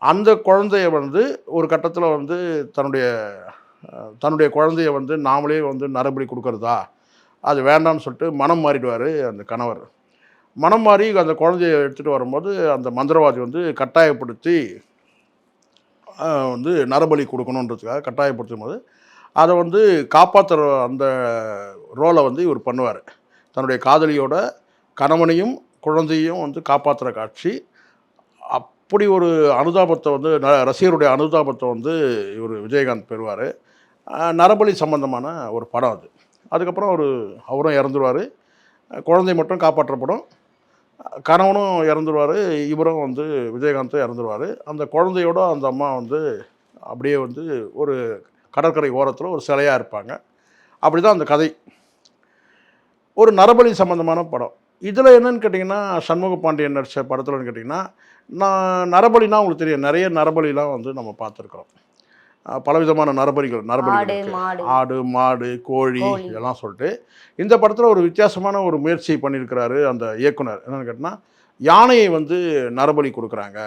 அந்த குழந்தைய வந்து ஒரு கட்டத்தில் வந்து தன்னுடைய தன்னுடைய குழந்தைய வந்து நாமளே வந்து நரபலி கொடுக்கறதா, அது வேண்டாம்னு சொல்லிட்டு மனம் மாறிடுவார் அந்த கணவர். மனம் மாறி அந்த குழந்தைய எடுத்துகிட்டு வரும்போது அந்த மந்திரவாதி வந்து கட்டாயப்படுத்தி வந்து நரபலி கொடுக்கணுன்றதுக்காக கட்டாயப்படுத்தும் போது அதை வந்து காப்பாற்றுற அந்த ரோலை வந்து இவர் பண்ணுவார். தன்னுடைய காதலியோட கணவனையும் குழந்தையும் வந்து காப்பாற்றுற காட்சி. அப்படி ஒரு அனுதாபத்தை வந்து ரசிகருடைய அனுதாபத்தை வந்து இவர் விஜயகாந்த் பெறுவார். நரபலி சம்பந்தமான ஒரு படம் அது. அதுக்கப்புறம் அவரும் இறந்துருவார். குழந்தை மட்டும் காப்பாற்றப்படும். கணவனும் இறந்துருவார். இவரும் வந்து விஜயகாந்தும் இறந்துருவார். அந்த குழந்தையோட அந்த அம்மா வந்து அப்படியே வந்து ஒரு கடற்கரை ஓரத்தில் ஒரு சிலையாக இருப்பாங்க. அப்படி தான் அந்த கதை. ஒரு நரபலி சம்மந்தமான படம். இதில் என்னென்னு கேட்டிங்கன்னா, சண்முக பாண்டியன் நடித்த படத்தில்னு கேட்டிங்கன்னா, நரபலினா உங்களுக்கு தெரியும், நிறைய நரபலிலாம் வந்து நம்ம பார்த்துருக்குறோம். பலவிதமான நரபலிகள் இருக்குது. ஆடு, மாடு, கோழி இதெல்லாம் சொல்லிட்டு. இந்த படத்தில் ஒரு வித்தியாசமான ஒரு முயற்சி பண்ணியிருக்கிறாரு அந்த இயக்குனர். என்னென்னு கேட்டிங்கன்னா, யானையை வந்து நரபலி கொடுக்குறாங்க